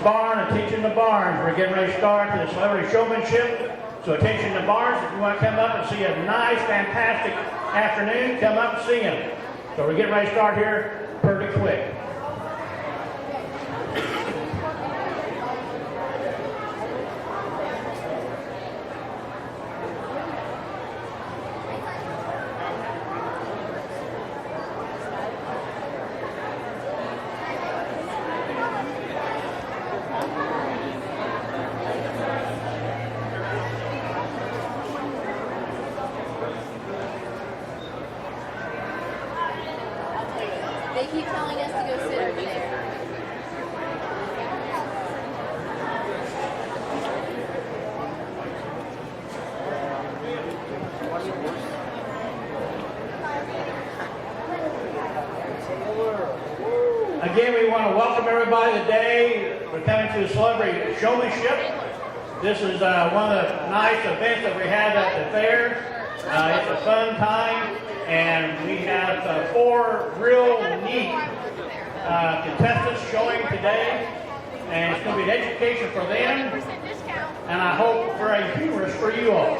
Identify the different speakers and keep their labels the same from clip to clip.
Speaker 1: barn, attention the barns. We're getting ready to start the celebrity showmanship. So attention to barns, if you want to come up and see a nice, fantastic afternoon, come up and see them. So we're getting ready to start here pretty quick.
Speaker 2: They keep telling us to go sit over there.
Speaker 1: Again, we want to welcome everybody today. We're coming to the celebrity showmanship. This is one of the nice events that we have at the fair. It's a fun time. And we have 4 real neat contestants showing today. And it's going to be an education for them. And I hope very humorous for you all.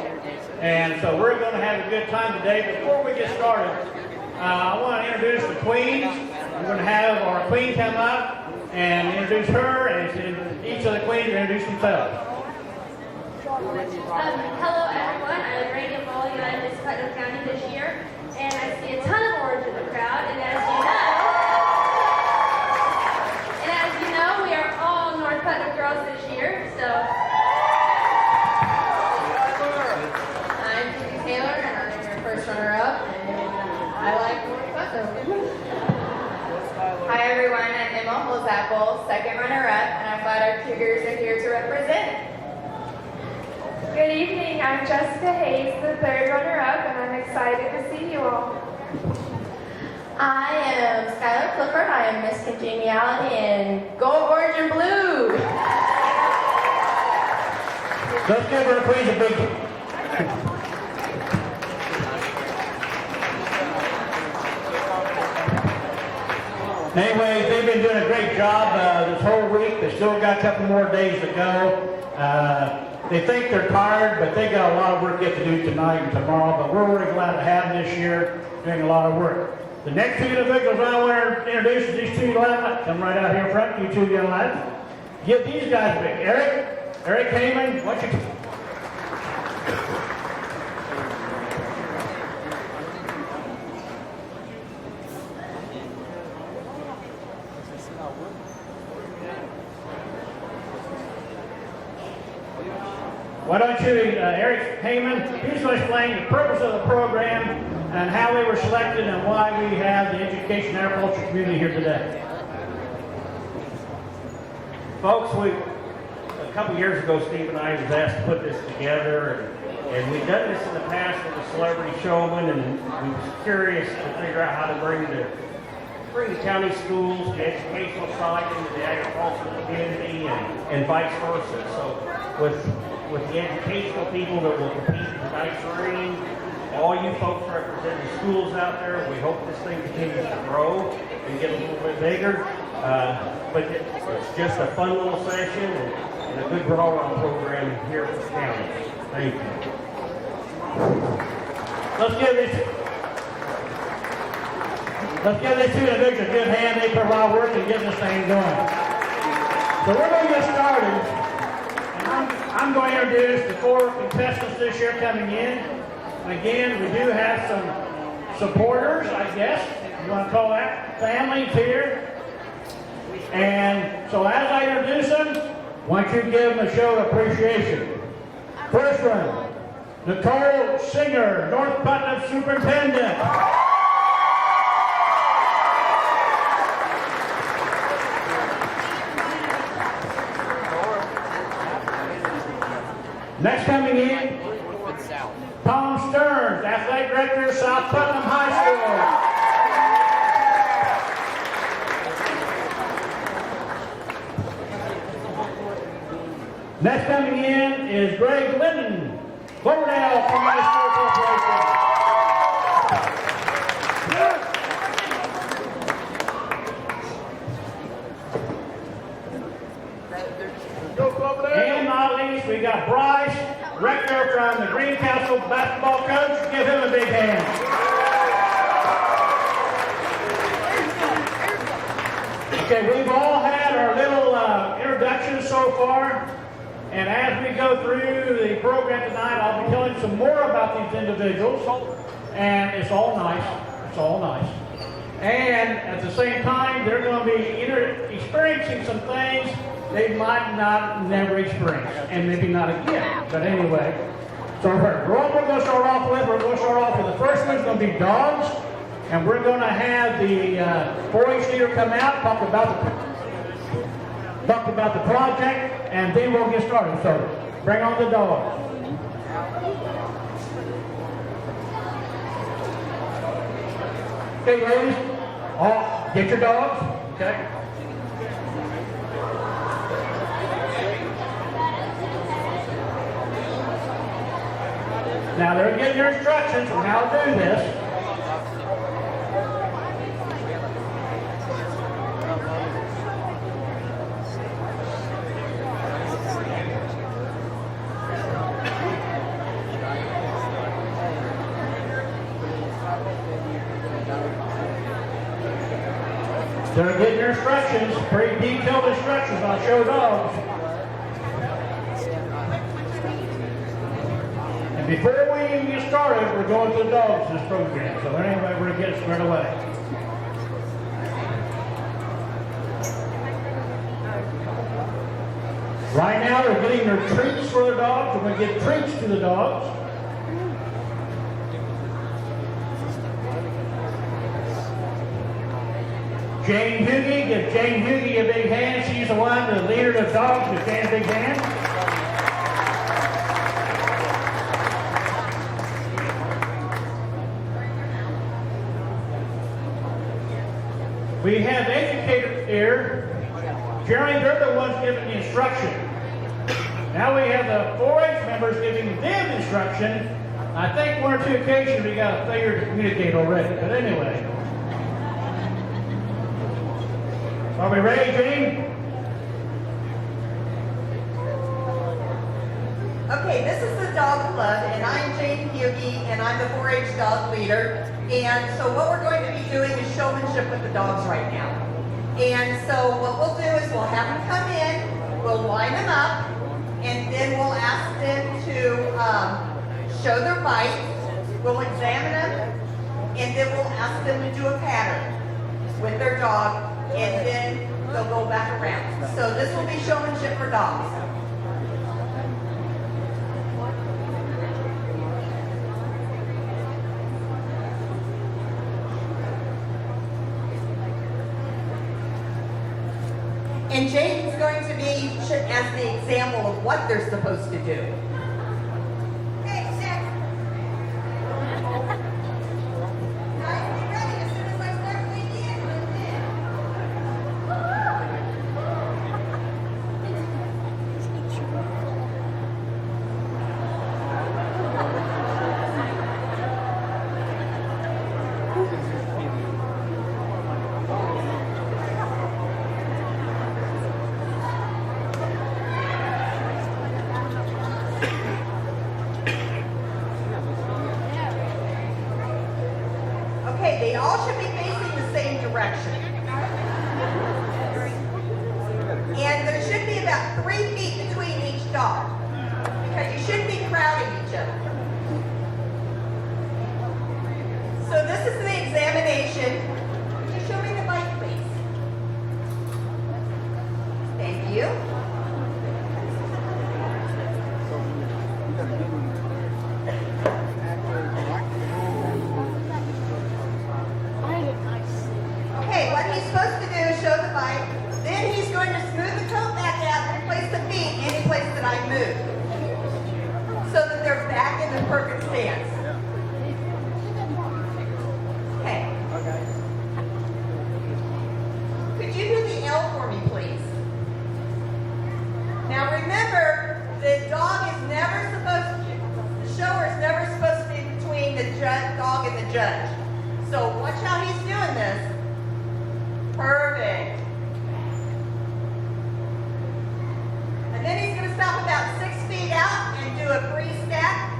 Speaker 1: And so we're going to have a good time today. Before we get started, I want to introduce the queens. We're going to have our queen come up and introduce her. And each of the queens introduce themselves.
Speaker 3: Hello everyone, I'm Reagan Bowling and I'm Miss Putnam County this year. And I see a ton of orange in the crowd, and as you know, we are all North Putnam girls this year, so. I'm Susie Taylor, and I'm your first runner-up, and I like North Putnam.
Speaker 4: Hi everyone, I'm Emma Holzapple, second runner-up, and I'm glad our Cougars are here to represent.
Speaker 5: Good evening, I'm Jessica Hayes, the third runner-up, and I'm excited to see you all.
Speaker 4: I am Skylar Clifford, I am Miss Congeniality in Gold, Orange, and Blue.
Speaker 1: Let's give her please a big... Anyways, they've been doing a great job this whole week. They still got a couple more days to go. They think they're tired, but they got a lot of work yet to do tonight and tomorrow. But we're really glad to have them this year doing a lot of work. The next 2 individuals I want to introduce is these 2 lads. Come right out here in front, you 2 young lads. Give these guys a big. Eric Heyman, what's your... Why don't you, Eric Heyman, he's going to explain the purpose of the program and how they were selected and why we have the education and agriculture community here today.
Speaker 6: Folks, a couple years ago, Steve and I was asked to put this together, and we've done this in the past with the celebrity showman, and we was curious to figure out how to bring the county schools, the educational side into the agricultural community, and vice versa. So with the educational people that will compete in tonight's ring, all you folks representing schools out there, we hope this thing continues to grow and get a little bit bigger. But it's just a fun little session and a good all-around program here at the county. Thank you.
Speaker 1: Let's give these 2 individuals a good hand. They put a lot of work in getting this thing going. So we're going to get started. I'm going to introduce the 4 contestants this year coming in. And again, we do have some supporters, I guess. You want to call that families here. And so as I introduce them, I want you to give them a show of appreciation. First one, Nicole Singer, North Putnam Superintendent. Next coming in, Tom Stearns, Athletic Director, South Putnam High School. Next coming in is Greg Linden, Cloverdale Community School Corporation. from the Greencastle basketball coach. Give him a big hand. Okay, we've all had our little introductions so far, and as we go through the program tonight, I'll be telling some more about these individuals, and it's all nice. It's all nice. And at the same time, they're going to be experiencing some things they might not never experience, and maybe not again. But anyway, so we're going to start off with the first one's going to be dogs, and we're going to have the 4-H leader come out, talk about the project, and then we'll get started. So bring on the dogs. Okay, ladies, all get your dogs. Okay. Now they're getting your instructions on how to do this. They're getting your instructions, pretty detailed instructions on show dogs. And before we even get started, we're going to the dogs this program. So anyway, we're going to get it squared away. Right now, they're getting their treats for their dogs. We're going to get treats to the dogs. Jane Hughey, give Jane Hughey a big hand. She's the one, the leader of the dogs. Give Jane a big hand. We have educators here. Generally, they're the ones giving the instruction. Now we have the 4-H members giving them instruction. I think one or two occasions we got a failure to communicate already. But anyway. Are we ready, Jane?
Speaker 7: Okay, this is the dog club, and I'm Jane Hughey, and I'm the 4-H dog leader. And so what we're going to be doing is showmanship with the dogs right now. And so what we'll do is we'll have them come in, we'll line them up, and then we'll ask them to show their bites. We'll examine them, and then we'll ask them to do a pattern with their dog, and then they'll go back around. So this will be showmanship for dogs. And Jaden's going to be as the example of what they're supposed to do. Okay, Jack. Guys, be ready as soon as I start leading in. Okay, they all should be facing the same direction. And there should be about 3 feet between each dog, because you shouldn't be crowding each other. So this is the examination. Could you show me the bite, please? Thank you. Okay, what he's supposed to do is show the bite. Then he's going to smooth the coat back out and place the feet any place that I move, so that they're back in the perfect stance. Okay. Could you do the L for me, please? Now remember, the dog is never supposed to, the shower is never supposed to be between the dog and the judge. So watch how he's doing this. Perfect. And then he's going to stop about 6 feet out and do a free step.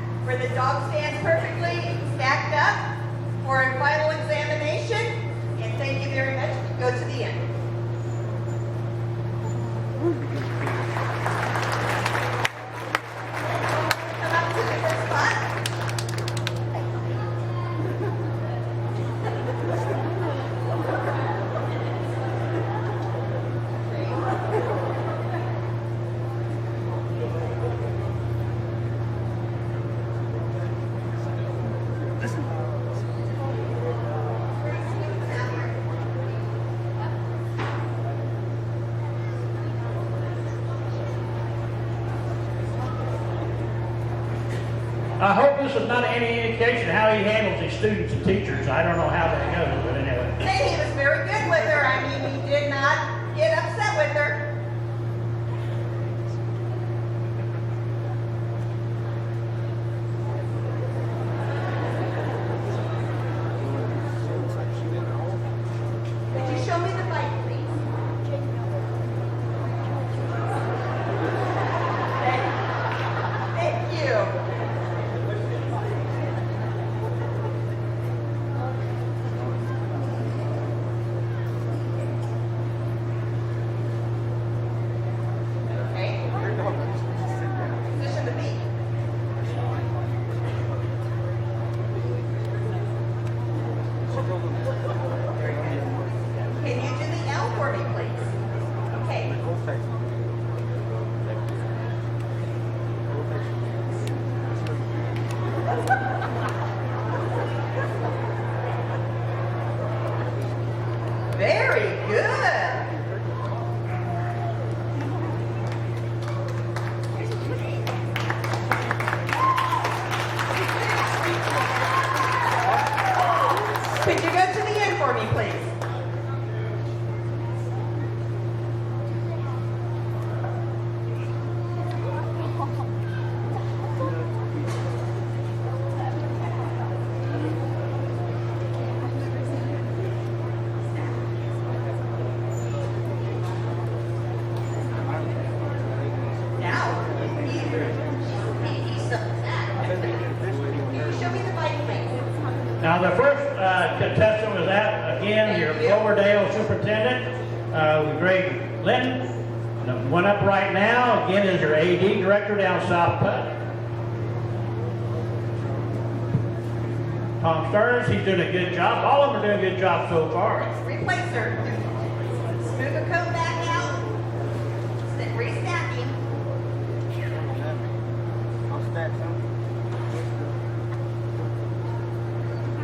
Speaker 1: this is not any indication how he handles his students and teachers. I don't know how that goes, but anyway.
Speaker 7: Hey, he was very good with her. I mean, he did not get upset with her. Could you show me the bike, please? Thank you. Okay. Position the feet. Can you do the L for me, please? Okay. Very good. Could you go to the end for me, please? Now, he's show me the bike, please.
Speaker 1: Now, the first contestant was that, again, your Cloverdale superintendent, Greg Linton. The one up right now, again, is your AD director down South Putnam. Tom Stearns, he's doing a good job. All of them are doing a good job so far.
Speaker 7: Replace her. Smooth the coat back out. Restacking.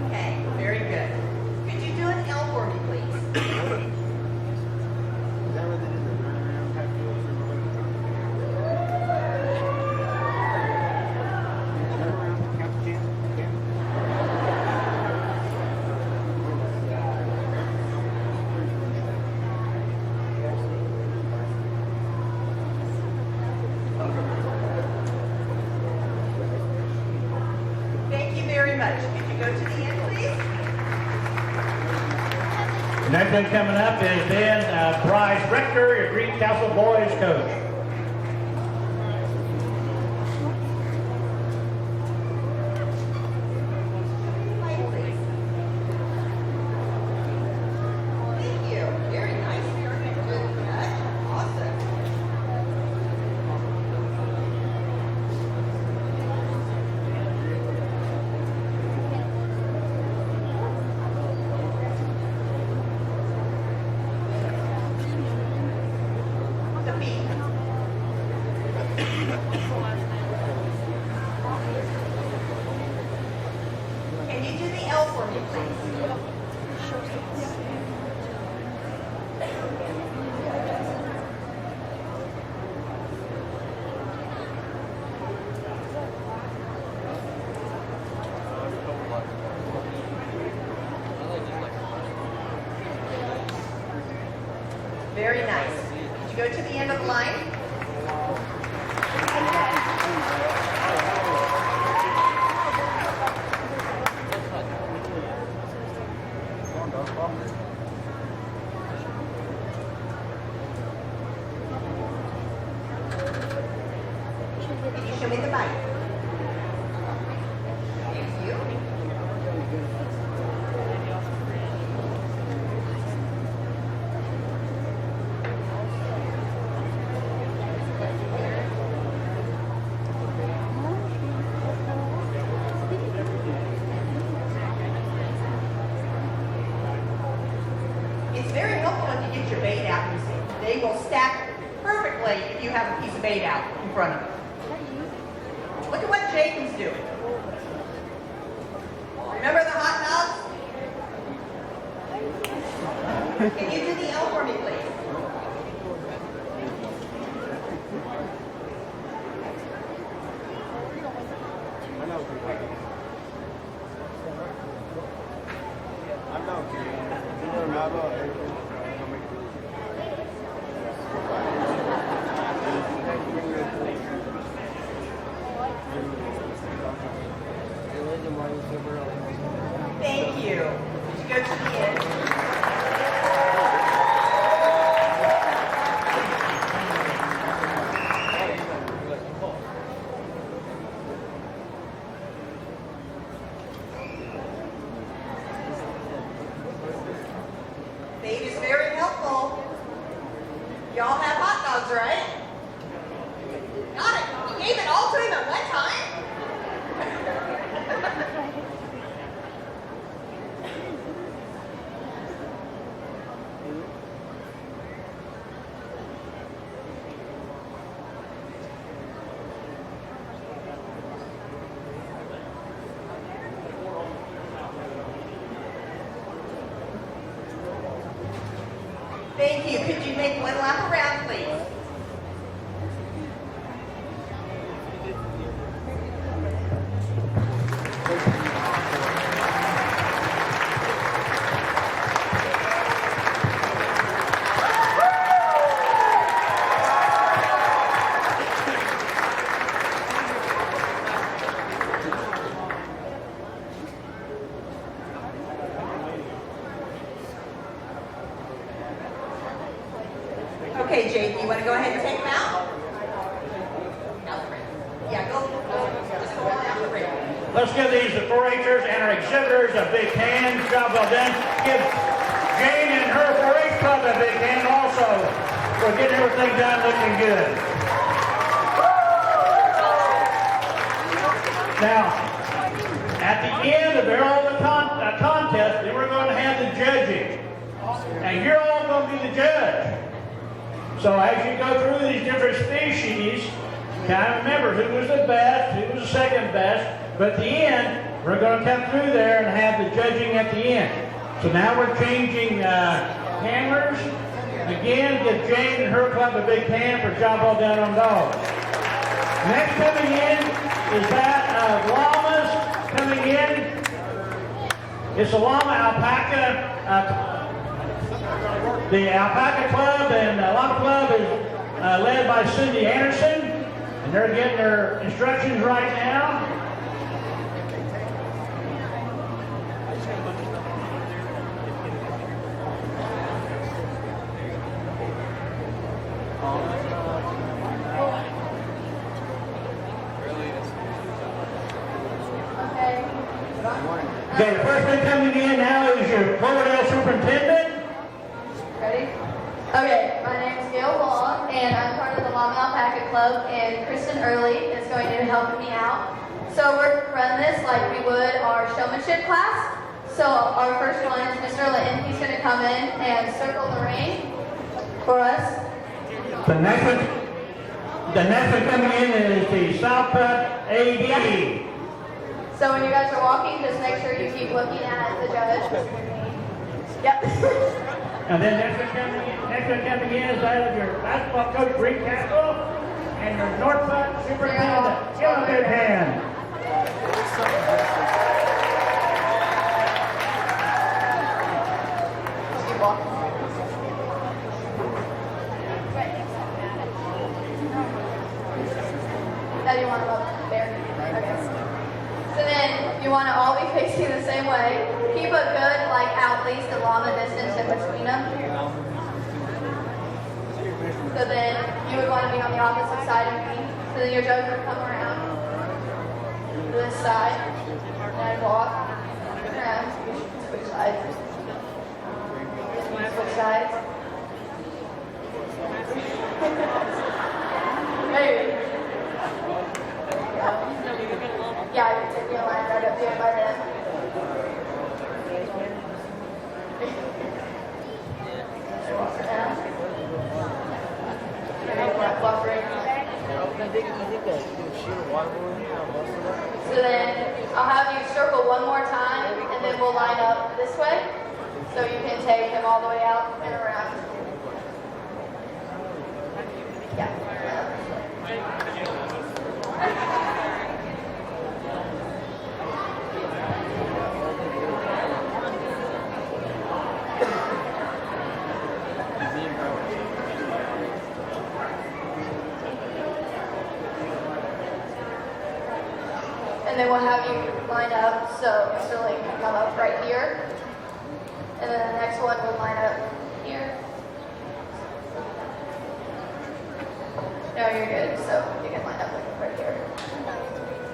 Speaker 7: Okay, very good. Could you do an L for me, please? Thank you very much. Could you go to the end, please?
Speaker 1: Next one coming up is then Bryce Rector, your Green Castle boys coach.
Speaker 7: Bike, please. Thank you. Very nice. Very good catch. Awesome. The feet. Can you do the L for me, please? Very nice. Could you go to the end of the line? Can you show me the bike? Thank you. It's very helpful when you get your bait out. You see, they will stack perfectly if you have a piece of bait out in front of them. Look at what Jason's doing. Remember the hot dogs? Can you do the L for me, please? Thank you. Did you go to the end? Babe is very helpful. Y'all have hot dogs, right? Got it. You gave it all to him at one time? Thank you. Could you make one lap around, please? Okay, Jake, you want to go ahead and take them out? Yeah, go. Just go on out the ring.
Speaker 1: Let's give these the 4-Hers and our exhibitors a big hand. Job well done. Give Jane and her 4-H club a big hand also for getting everything done looking good. Now, at the end of all the contest, then we're going to have the judging. And you're all going to be the judge. So as you go through these different species, kind of remember who was the best, who was the second best, but at the end, we're going to come through there and have the judging at the end. So now we're changing handlers. Again, give Jane and her club a big hand for job well done on dogs. Next coming in is that of llamas coming in. It's a llama alpaca. The Alpaca Club and Llama Club is led by Cindy Anderson, and they're getting their instructions right now. Okay, the first one coming in now is your Cloverdale Superintendent.
Speaker 4: Ready? Okay, my name is Gail Long, and I'm part of the Llama Alpaca Club, and Kristen Early is going to be helping me out. So we're going to run this like we would our showmanship class. So our first one is Mr. Linton. He's going to come in and circle the ring for us.
Speaker 1: The next one coming in is the Southput AD.
Speaker 4: So when you guys are walking, just make sure you keep looking at the judge. Yep.
Speaker 1: And then next one coming in is that of your basketball coach, Bree Castle, and your Northput Superintendent. Give him a good hand.
Speaker 4: Keep walking. Now you want to up there? Okay. So then you want to all be facing the same way. Keep a good, like, at least a llama distance in between them. So then you would want to be on the opposite side of me. So then your judge would come around to this side and walk around. Switch sides. Switch sides. Maybe. Yeah, I can take you a line right up here by then. Walk her down. Walk right now. So then I'll have you circle one more time, and then we'll line up this way, so you can take them all the way out and around. Yeah. have you line up, so Mr. Lake can come up right here. And then the next one will line up here. No, you're good, so you can line up like right here.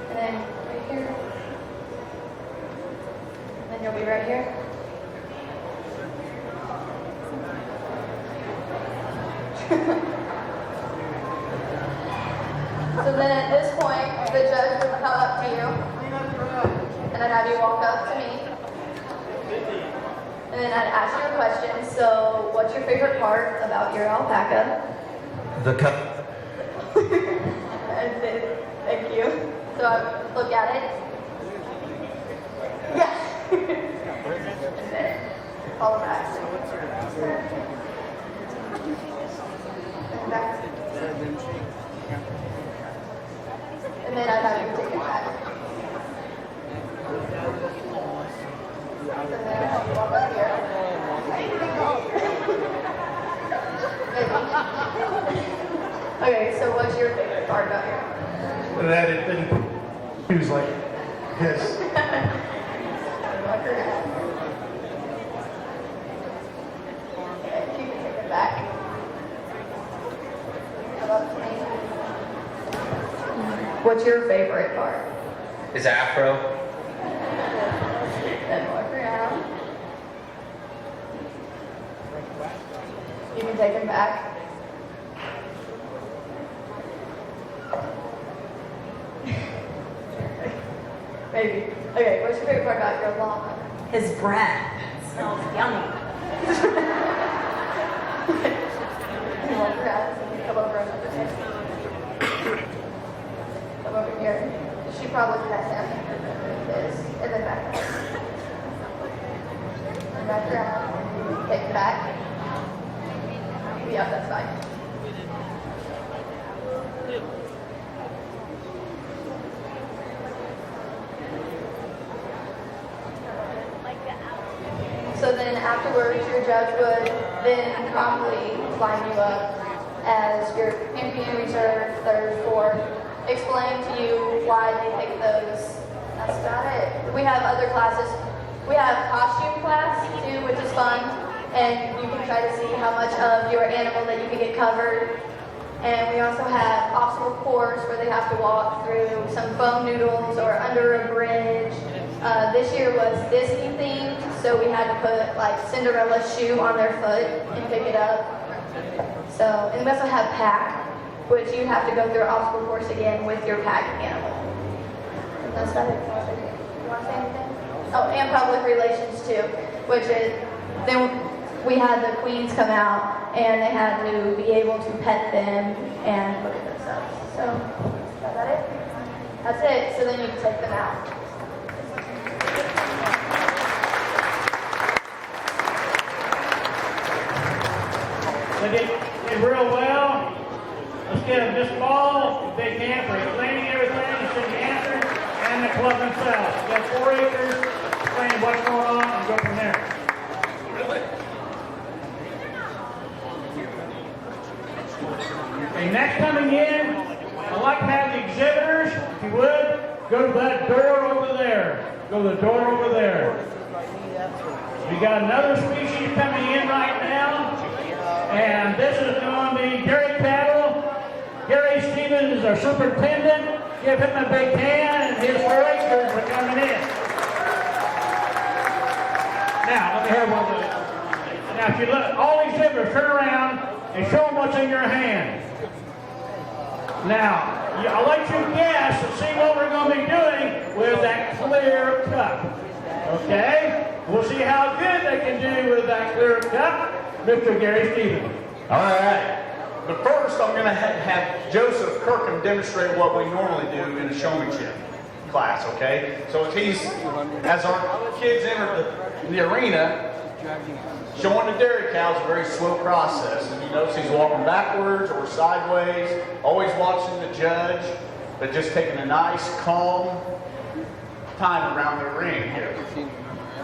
Speaker 4: And then right here. And then you'll be right here. So then at this point, the judge would come up to you, and I'd have you walk up to me, and then I'd ask you a question. So, what's your favorite part about your alpaca?
Speaker 8: The cup.
Speaker 4: And then, thank you. So I would look at it. Yeah. And then follow back. And back. And then I'd have you take it back. And then I'd have you walk up here. Okay, so what's your favorite part about your
Speaker 8: That it didn't. He was like, yes.
Speaker 4: walk around? Okay, you can take it back. Come up to me. What's your favorite part?
Speaker 8: His afro.
Speaker 4: Then walk around. You can take him back. Maybe. Okay, what's your favorite part about your llama?
Speaker 7: His breath smells yummy.
Speaker 4: You walk around, come over another time. Come over here. She probably met him. This, and then back. And back around. Take it back. Yeah, that's fine. So then afterwards, your judge would then calmly line you up as your MP reserve, third, fourth, explain to you why they pick those. That's about it. We have other classes. We have costume class too, which is fun, and you can try to see how much of your animal that you can get covered. And we also have obstacle course where they have to walk through some foam noodles or under a bridge. This year was Disney themed, so we had to put like Cinderella's shoe on their foot and pick it up. So, and we also have pack, which you have to go through obstacle course again with your pack animal. And that's about it. You want to say anything? Oh, and public relations too, which is, then we had the queens come out and they had to be able to pet them and look at themselves. So, is that it? That's it. So then you can take them out.
Speaker 1: They did real well. Let's get them this ball, big hand for explaining everything, city answer, and the club themselves. We got 4 acres, explain what's going on, and go from there. Okay, next coming in, I'd like to have the exhibitors, if you would, go to that door over there. Go to the door over there. We got another species coming in right now. And this is going to be dairy cattle. Gary Stevens is our superintendent. Give him a big hand, and his 4 acres are coming in. Now, let me hear one of those. Now, if you look, all these exhibitors, turn around and show them what's in your hand. Now, I'll let you guess and see what we're going to be doing with that clear cup. Okay? We'll see how good they can do with that clear cup. Mr. Gary Stevens.
Speaker 9: All right. But first, I'm going to have Joseph Kirkham demonstrate what we normally do in a showmanship class, okay? So as our kids enter the arena, showing the dairy cow is a very slow process. And you notice he's walking backwards or sideways, always watching the judge, but just taking a nice, calm time around the ring here.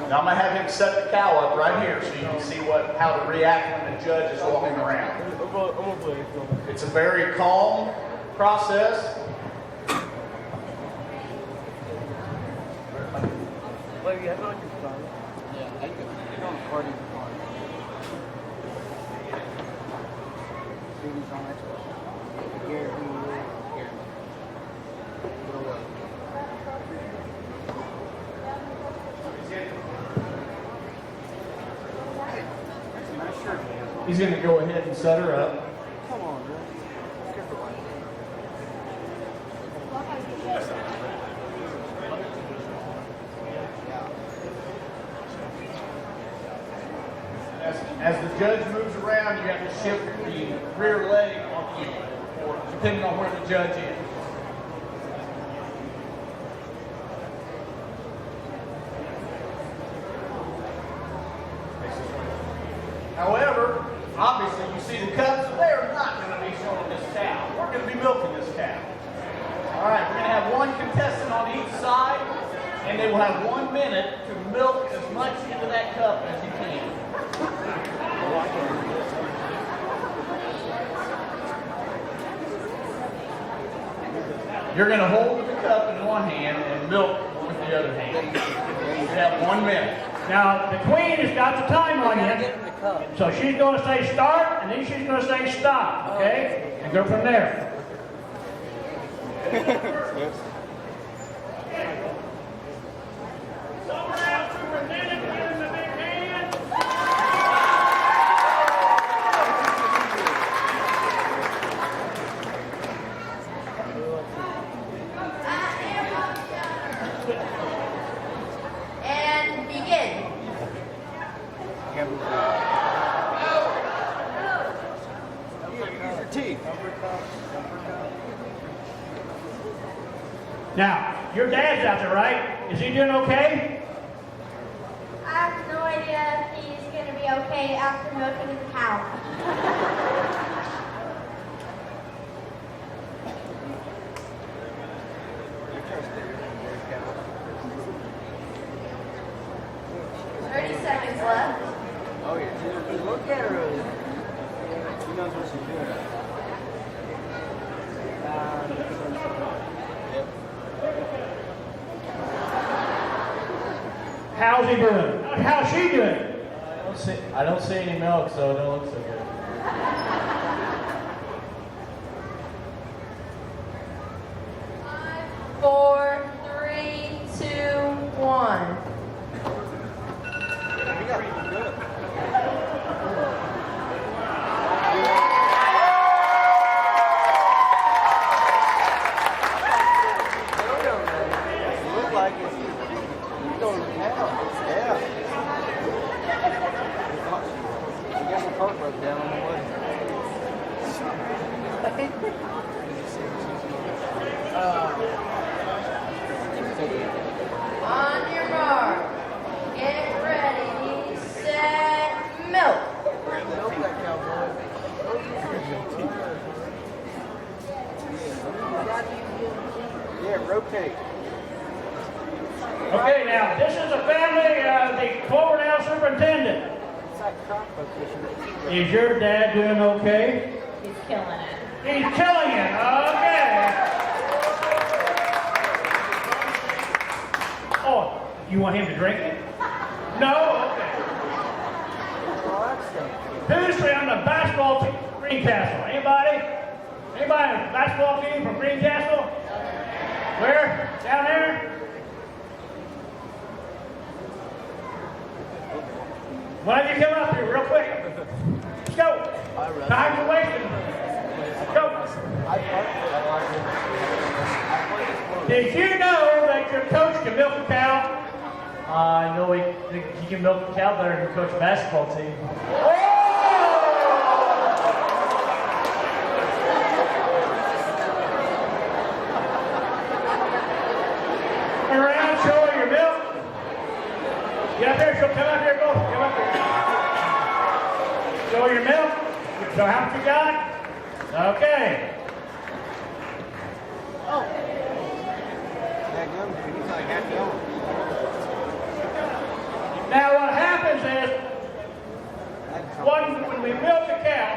Speaker 9: Now I'm going to have him set the cow up right here so you can see how to react when the judge is walking around. It's a very calm process.
Speaker 10: you have it on your phone. Yeah, I can. It's on the party phone. CD's on Xbox. Here, here. It'll work.
Speaker 9: He's going to go ahead and set her up.
Speaker 10: Come on, man.
Speaker 9: As the judge moves around, you have to shift the rear leg on you, or depending on where the judge is. However, obviously you see the cups, they are not going to be showing this cow. We're going to be milking this cow. All right, we're going to have one contestant on each side, and they will have 1 minute to milk as much into that cup as you can. You're going to hold the cup in one hand and milk with the other hand. You have 1 minute.
Speaker 1: Now, the queen has got the timer on you. So she's going to say start, and then she's going to say stop, okay? And go from there.
Speaker 4: And begin.
Speaker 1: Now, your dad's out there, right? Is he doing okay?
Speaker 3: I have no idea if he's going to be okay after milking the cow.
Speaker 4: 30 seconds left.
Speaker 10: Oh, yeah. Look at her. She knows what she's doing.
Speaker 1: How's he doing? How's she doing?
Speaker 9: I don't see any milk, so it don't look so good.
Speaker 4: 5, 4, 3, 2, 1. On your mark, get ready, set, milk.
Speaker 10: Yeah, rotate.
Speaker 1: Okay, now, this is a family of the Cloverdale superintendent. Is your dad doing okay?
Speaker 2: He's killing it.
Speaker 1: He's killing it, okay. Oh, you want him to drink it? No? Okay. Who's from the basketball team from Greencastle? Anybody? Anybody on the basketball team from Greencastle? Where? Down there? Why don't you come up here real quick? Let's go. Time's wasting. Let's go. Did you know that your coach can milk a cow?
Speaker 11: I know he can milk the cow better than coach a basketball team.
Speaker 1: Around, show her your milk. Get up there, she'll come up here, go. Come up here. Show her your milk. So how much you got? Okay. Now what happens is, when we milk a cow,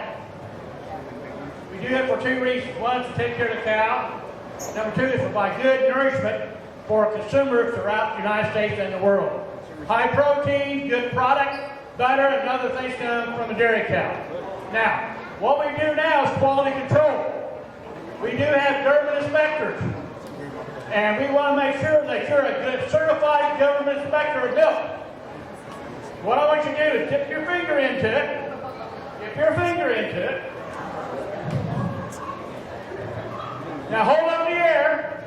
Speaker 1: we do it for two reasons. One is to take care of the cow. Number two is to provide good nourishment for consumers throughout the United States and the world. High protein, good product, butter, and other things come from a dairy cow. Now, what we do now is quality control. We do have government inspectors. And we want to make sure that you're a good certified government inspector of milk. What I want you to do is dip your finger into it. Dip your finger into it. Now hold up the air.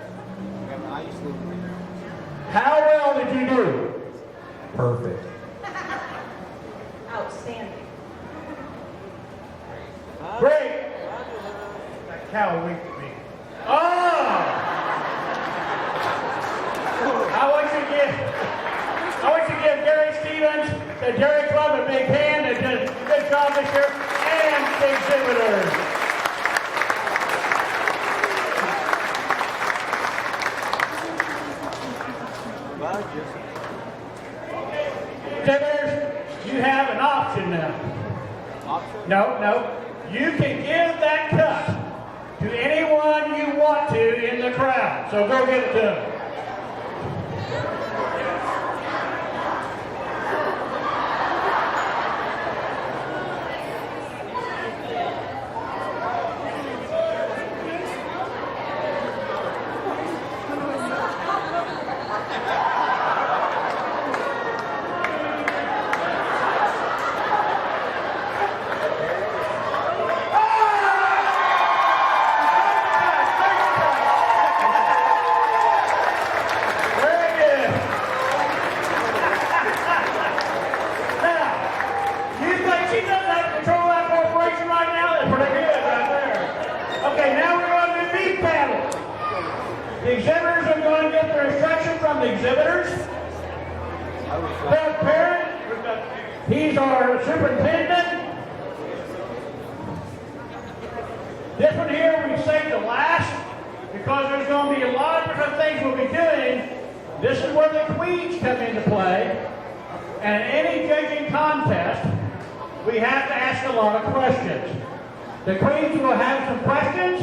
Speaker 1: How well did you do?
Speaker 8: Perfect.
Speaker 7: Outstanding.
Speaker 1: Great.
Speaker 8: That cow winked at me.
Speaker 1: Oh! I want you to give Gary Stevens, the Dairy Club, a big hand. They did a good job this year, and the exhibitors. Exhibitors, you have an option now. No. You can give that cup to anyone you want to in the crowd. So go give it to them. The exhibitors are going to get their instruction from the exhibitors. Their parent, he's our superintendent. This one here we saved the last because there's going to be a lot of different things we'll be doing. This is where the queens come into play. And in any judging contest, we have to ask a lot of questions. The queens will have some questions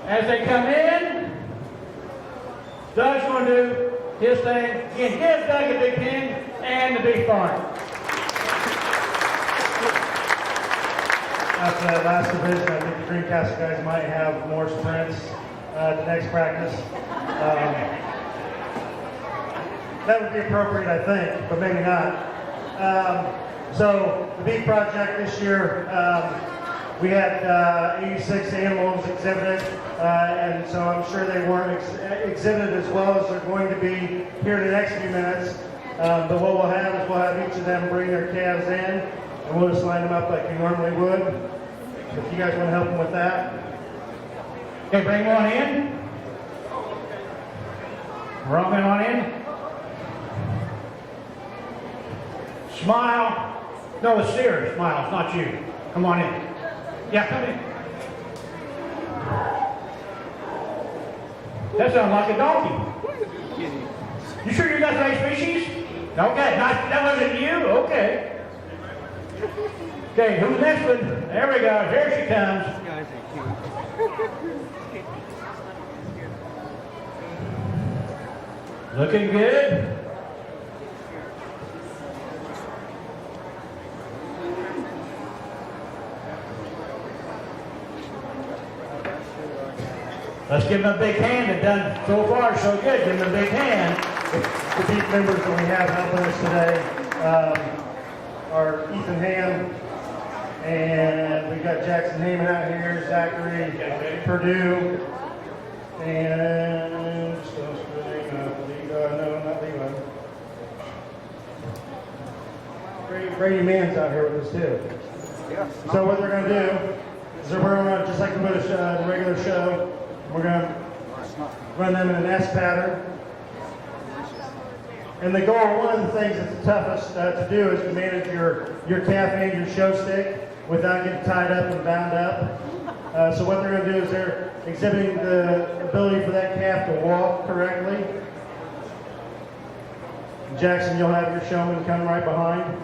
Speaker 1: as they come in. Doug's going to do his thing. And give Doug a big hand and the big farm.
Speaker 8: After that last division, I think the Greencastle guys might have more sprints at the next practice. That would be appropriate, I think, but maybe not. So the beef project this year, we had 86 animals exhibited, and so I'm sure they weren't exhibited as well as they're going to be here in the next few minutes. But what we'll have is we'll have each of them bring their calves in, and we'll just line them up like we normally would. If you guys want to help them with that.
Speaker 1: Okay, bring one in. Bring one in. Smile. No, it's Sears. Smile. It's not you. Come on in. Yeah, come in. That sounds like a donkey. You sure you got the right species? Okay, that wasn't you? Okay. Okay, who's next one? There we go. Here she comes. Looking good. Let's give them a big hand. They've done so far so good. Give them a big hand.
Speaker 8: The beef members that we have helping us today are Ethan Ham, and we've got Jackson Heyman out here, Zachary, Purdue, and no, not Levi. Brady Mann's out here with us too. So what they're going to do is we're going to, just like we would the regular show, we're going to run them in an S pattern. And the goal, one of the things that's the toughest to do is to manage your calf and your show stick without getting tied up and bound up. So what they're going to do is they're exhibiting the ability for that calf to walk correctly. Jackson, you'll have your showman come right behind.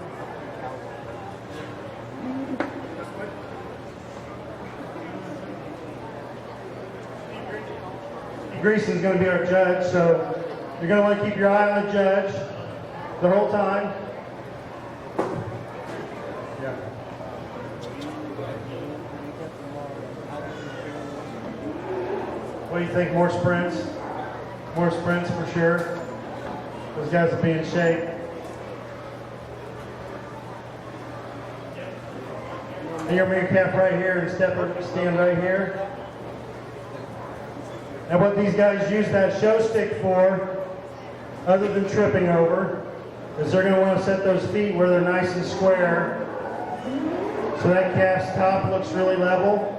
Speaker 8: Greason's going to be our judge, so you're going to want to keep your eye on the judge. the whole time. Yeah. What do you think? More sprints? More sprints for sure. Those guys will be in shape. And you're going to calf right here and stand right here. And what these guys use that show stick for, other than tripping over, is they're going to want to set those feet where they're nice and square. So that calf's top looks really level.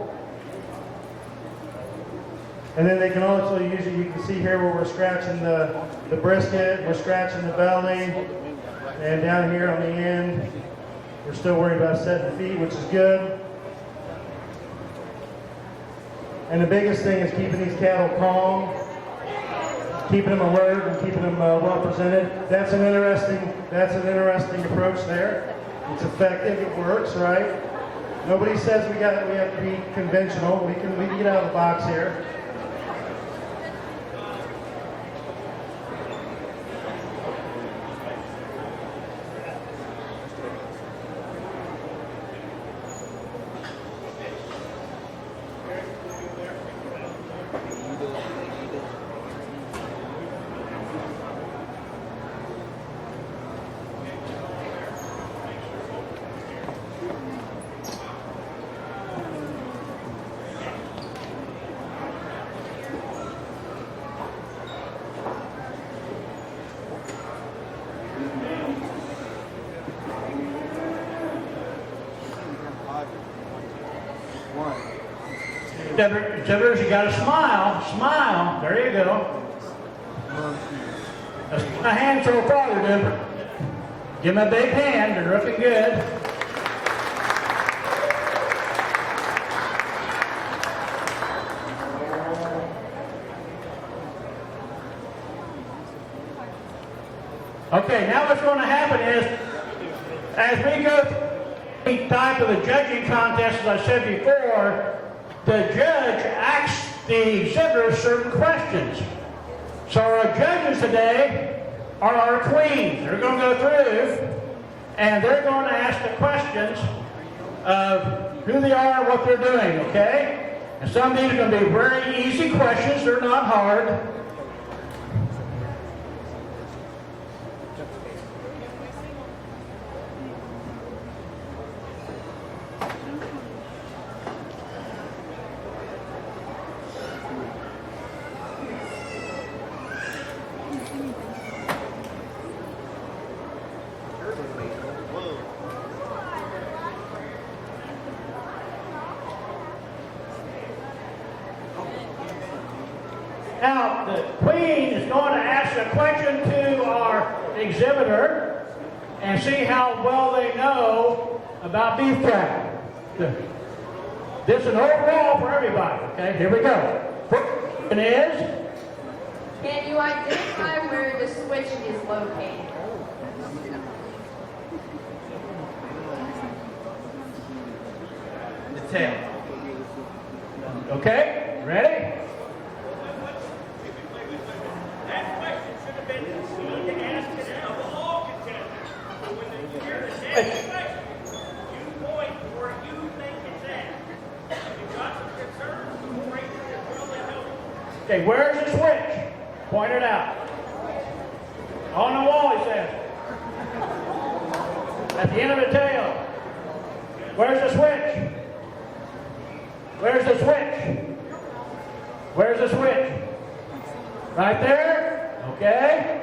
Speaker 8: And then they can also use it, you can see here where we're scratching the brisket, we're scratching the belly, and down here on the end, we're still worried about setting the feet, which is good. And the biggest thing is keeping these cattle calm, keeping them alert, and keeping them well presented. That's an interesting approach there. It's effective, it works, right? Nobody says we have to be conventional. We can get out of the box here.
Speaker 1: Exhibitors, you got to smile. Smile. There you go. That's a hand so far, Denver. Give him a big hand. They're looking good. Okay, now what's going to happen is, as we go through the type of the judging contest, as I said before, the judge asks the exhibitors certain questions. So our judges today are our queens. They're going to go through and they're going to ask the questions of who they are and what they're doing, okay? And some of these are going to be very easy questions. They're not hard. Now, the queen is going to ask a question to our exhibitor and see how well they know about beef cattle. This is an overall for everybody, okay? Here we go. Question is,
Speaker 4: can you identify where the switch is located?
Speaker 1: the tail. Okay, ready?
Speaker 6: That question should have been seen to ask it of all contestants. When they hear the next question, you point where you think it's at. If you've got some concerns, the ranger is really helpful.
Speaker 1: Okay, where's the switch? Point it out. On the wall, he says. At the end of the tail. Where's the switch? Where's the switch? Where's the switch? Right there? Okay.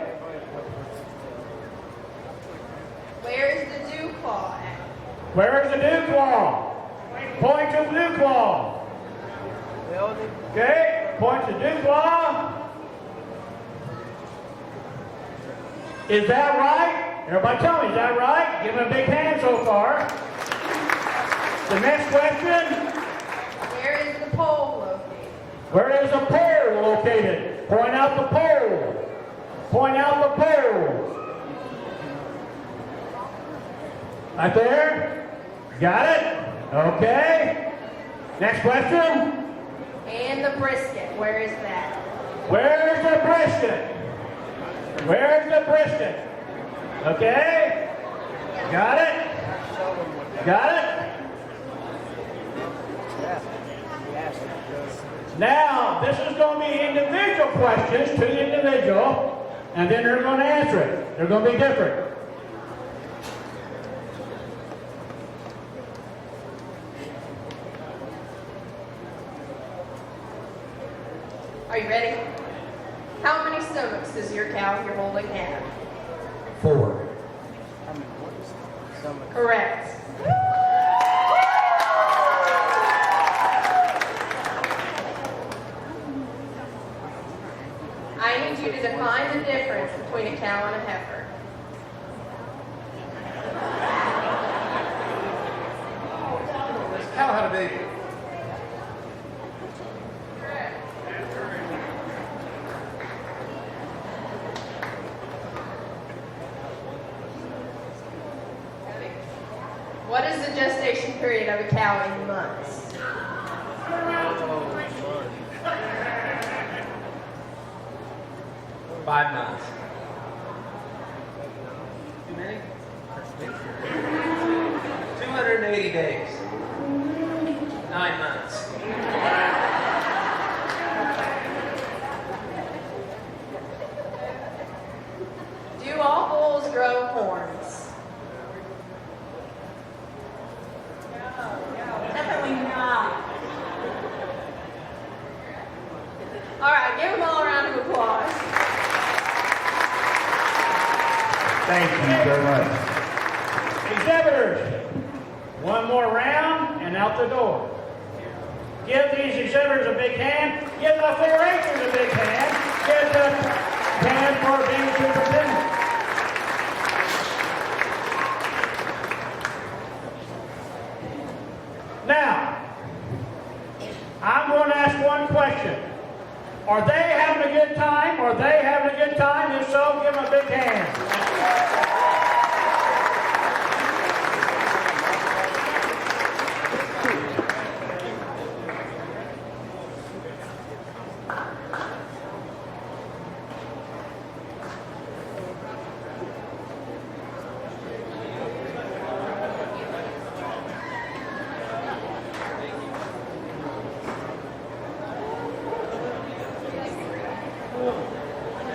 Speaker 4: Where's the dew claw at?
Speaker 1: Where's the dew claw? Point to the dew claw. Okay, point to dew claw. Is that right? Everybody tell me, is that right? Give him a big hand so far. The next question.
Speaker 4: Where is the pole located?
Speaker 1: Where is the pole located? Point out the pole. Point out the pole. Right there? Got it? Okay. Next question.
Speaker 4: And the brisket, where is that?
Speaker 1: Where's the brisket? Where's the brisket? Okay? Got it? Got it? Now, this is going to be individual questions to the individual, and then they're going to answer it. They're going to be different.
Speaker 12: Are you ready? How many stomachs does your cow you're holding have?
Speaker 10: 4.
Speaker 12: Correct. I need you to define the difference between a cow and a heifer.
Speaker 9: This cow had a baby.
Speaker 12: What is the gestation period of a cow in months?
Speaker 10: Five months.
Speaker 13: Too many? 280 days. 9 months.
Speaker 12: Do all bulls grow horns?
Speaker 7: Definitely not.
Speaker 12: All right, give them all a round of applause.
Speaker 6: Thank you very much.
Speaker 1: Exhibitors, one more round and out the door. Give these exhibitors a big hand. Give the 4-H'ers a big hand. Give the hand for being superintendent. Now, I'm going to ask one question. Are they having a good time? Are they having a good time? If so, give them a big hand.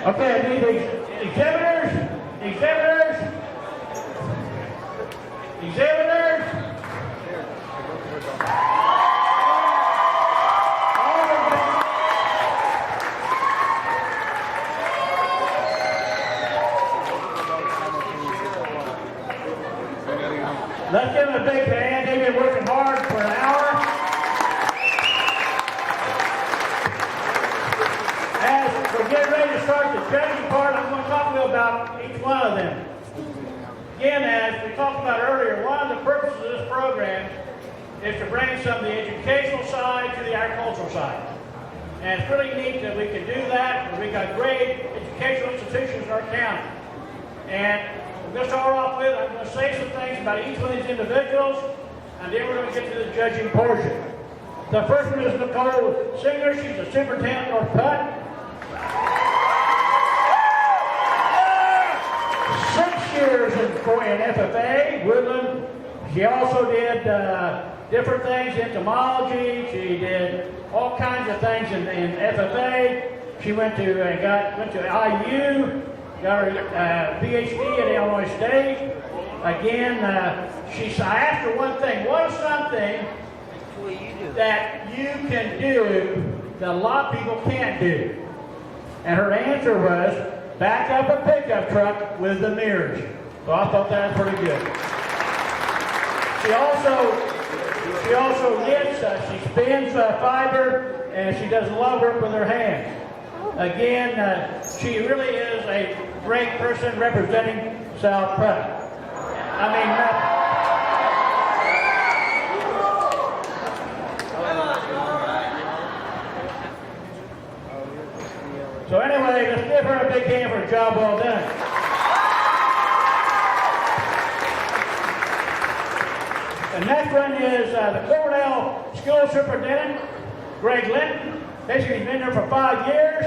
Speaker 1: Okay, I need exhibitors. Let's give them a big hand. They've been working hard for an hour. As we're getting ready to start the judging part, I'm going to talk to you about each one of them. Again, as we talked about earlier, one of the purposes of this program is to bring some of the educational side to the agricultural side. And it's really neat that we can do that. We've got great educational institutions in our county. And we're going to start off with, I'm going to say some things about each one of these individuals, and then we're going to get to the judging portion. The first one is Nicole Singer. She's the superintendent of North Putt. 6 years in FFA, Woodland. She also did different things, entomology. She did all kinds of things in FFA. She went to IU, got her PhD at Illinois State. Again, I asked her one thing. What is something that you can do that a lot of people can't do? And her answer was, back up a pickup truck with the mirrors. So I thought that was pretty good. She also knits, she spins fiber, and she does a lot of work with her hands. Again, she really is a great person representing South Putt. So anyway, let's give her a big hand for a job well done. The next one is the Cornell School Superintendent, Greg Linton. Basically, he's been there for 5 years.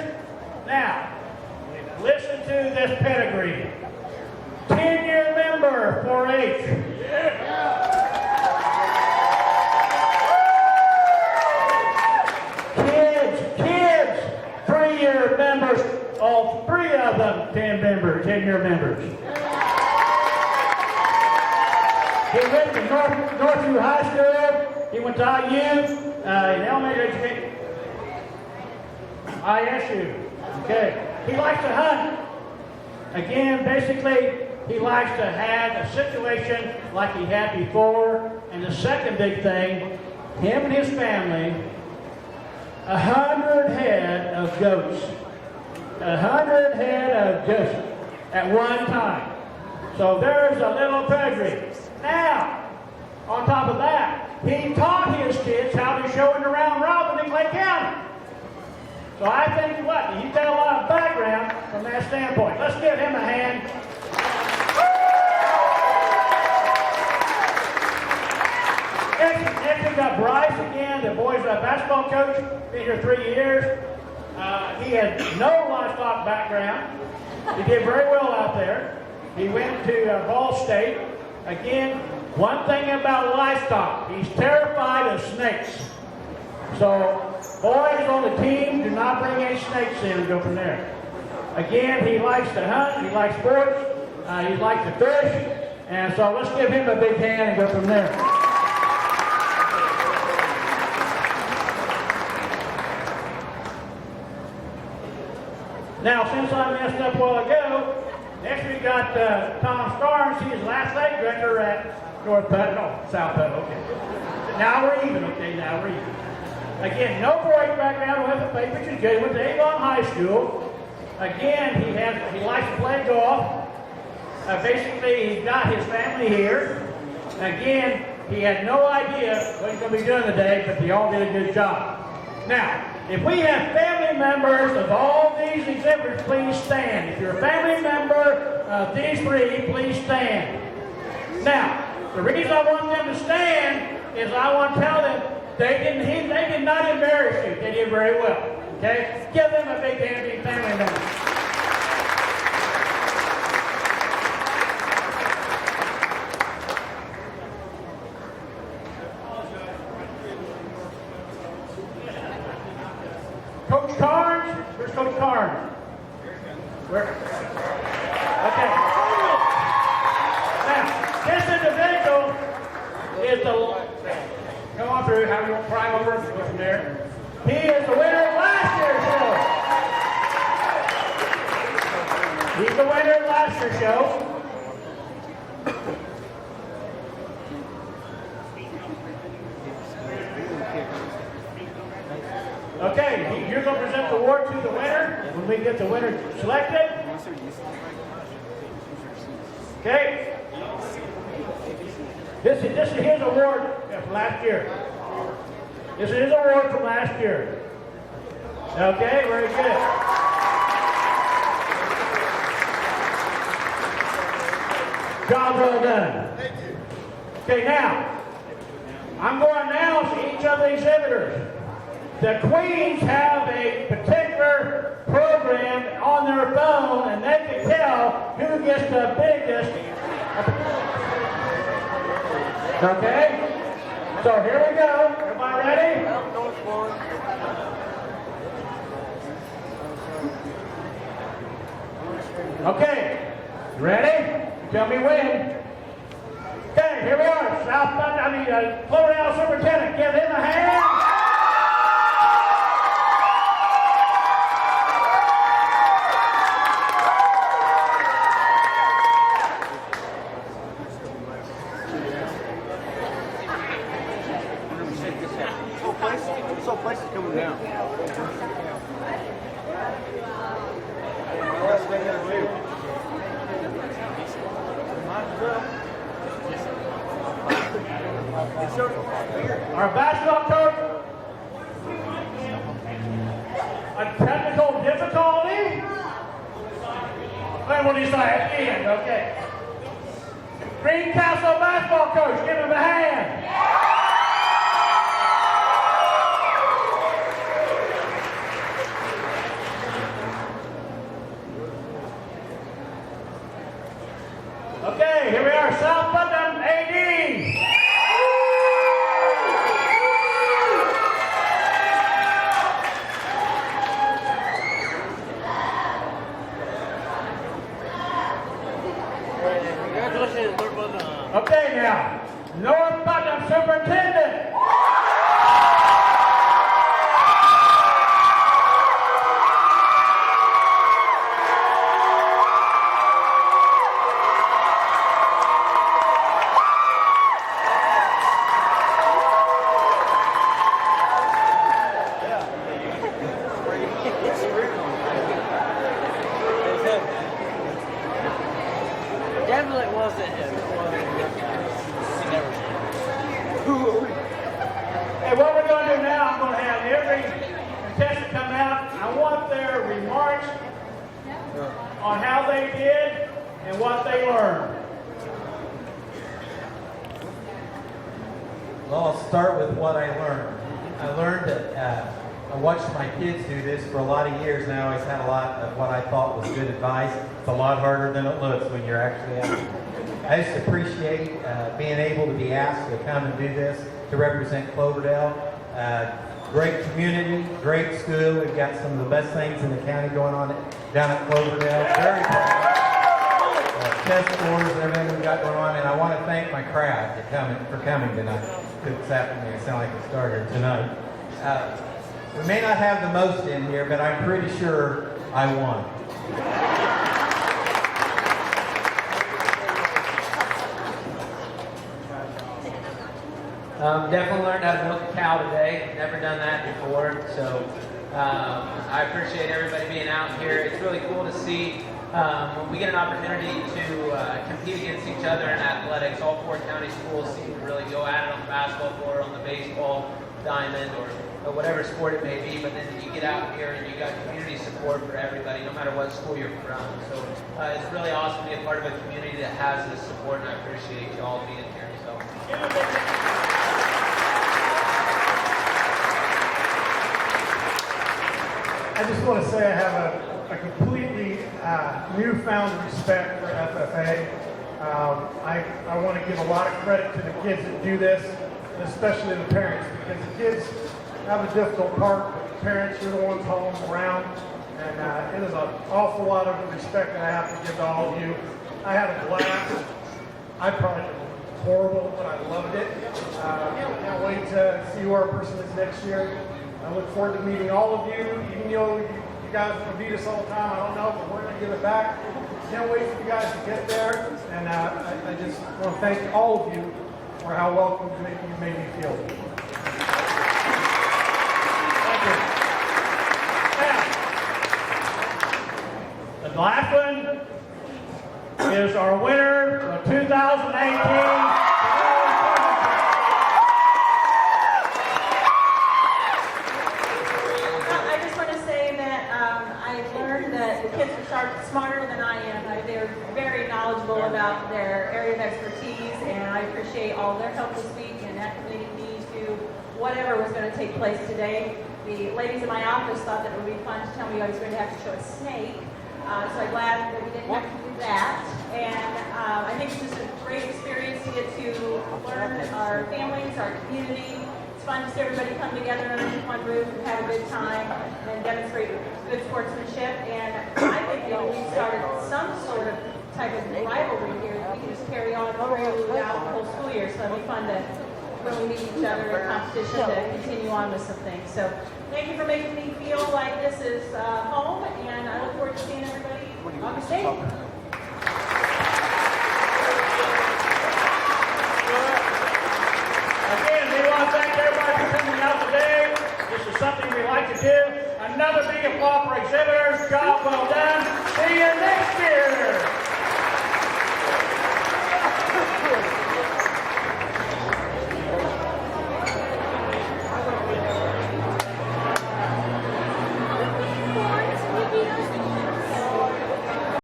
Speaker 1: Now, listen to this pedigree. 10-year member, 4-H. Kids, 3-year members, all 3 of them 10-year members. He went to Northview High School. He went to IU in elementary education. ISU. Okay. He likes to hunt. Again, basically, he likes to have a situation like he had before. And the second big thing, him and his family, 100 head of goats. 100 head of goats at one time. So there's a little pedigree. Now, on top of that, he taught his kids how to show in the round robin in Clay County. So I think what? He's got a lot of background from that standpoint. Let's give him a hand. Next we got Bryce again, the boys basketball coach. Been here 3 years. He had no livestock background. He did very well out there. He went to Ball State. Again, one thing about livestock, he's terrified of snakes. So, boys on the team, do not bring any snakes in and go from there. Again, he likes to hunt, he likes sports, he likes to fish, and so let's give him a big hand and go from there. Now, since I messed up a while ago, next we got Tom Starnes. He's last leg director at North Putnam, no, South Putnam, okay. Now we're even, okay, now we're even. Again, no 4-H background with the faith, which is good. He went to Avon High School. Again, he likes to play golf. Basically, he's got his family here. Again, he had no idea what he's going to be doing today, but they all did a good job. Now, if we have family members of all these exhibitors, please stand. If you're a family member of these 3, please stand. Now, the reason I want them to stand is I want to tell them they did not embarrass you. They did very well. Okay? Give them a big hand, being family members. Coach Carnes? Where's Coach Carnes? Where? Okay. Now, this individual is the... Come on through, have your prime over, go from there. He is the winner of last year's show. He's the winner of last year's show. Okay, you're going to present the award to the winner when we get the winner selected. Okay. This is his award from last year. This is his award from last year. Okay, very good. Job well done. Okay, now, I'm going to announce each of the exhibitors. The queens have a particular program on their phone, and they can tell who gets the biggest. Okay? So here we go. Everybody ready? Okay. Ready? Tell me when. Okay, here we are. Florida Superintendent. Give him a hand. Our basketball coach, a technical difficulty? Then we'll decide at the end, okay. Greencastle basketball coach, give him a hand. Okay, what we're going to do now, I'm going to have every contestant come out. I want their remarks on how they did and what they learned.
Speaker 14: Well, I'll start with what I learned. I learned that I watched my kids do this for a lot of years, and I always had a lot of what I thought was good advice. It's a lot harder than it looks when you're actually out there. I just appreciate being able to be asked to come and do this to represent Cloverdale. Great community, great school. We've got some of the best things in the county going on down at Cloverdale. Very proud. Test scores and everything we've got going on, and I want to thank my crowd for coming tonight. This afternoon, it sounds like it started tonight. We may not have the most in here, but I'm pretty sure I won.
Speaker 13: Definitely learned how to milk a cow today. Never done that before, so I appreciate everybody being out here. It's really cool to see when we get an opportunity to compete against each other in athletics. All 4 county schools seem to really go at it on the basketball floor, on the baseball diamond, or whatever sport it may be. But then you get out here and you got community support for everybody, no matter what school you're from. So it's really awesome to be a part of a community that has this support, and I appreciate you all being here. So.
Speaker 8: I just want to say I have a completely newfound respect for FFA. I want to give a lot of credit to the kids that do this, and especially the parents, because the kids have a difficult part, but the parents are the ones hauling them around, and it is an awful lot of respect that I have to give to all of you. I had a blast. I probably did horrible, but I loved it. I can't wait to see who our person is next year. I look forward to meeting all of you, even though you guys will beat us all the time. I don't know, but we're going to give it back. Can't wait for you guys to get there. And I just want to thank all of you for how welcome you made me feel. Thank you. Now, the last one is our winner of 2018.
Speaker 15: Smarter than I am. They're very knowledgeable about their area of expertise, and I appreciate all their help this week and acclimating me to whatever was going to take place today. The ladies in my office thought that it would be fun to tell me I was going to have to show a snake, so I'm glad that we didn't have to do that. And I think it's just a great experience to get to learn our families, our community. It's fun to see everybody come together underneath one roof and have a good time and demonstrate good sportsmanship. And I think that we started some sort of type of rivalry here that we can just carry on throughout the whole school year. So it'll be fun to, when we meet each other in competition, to continue on with some things. So thank you for making me feel like this is home, and I look forward to seeing everybody August 8th.
Speaker 1: Again, we want to thank everybody for coming out today. This is something we like to do. Another big applause for exhibitors. Job well done.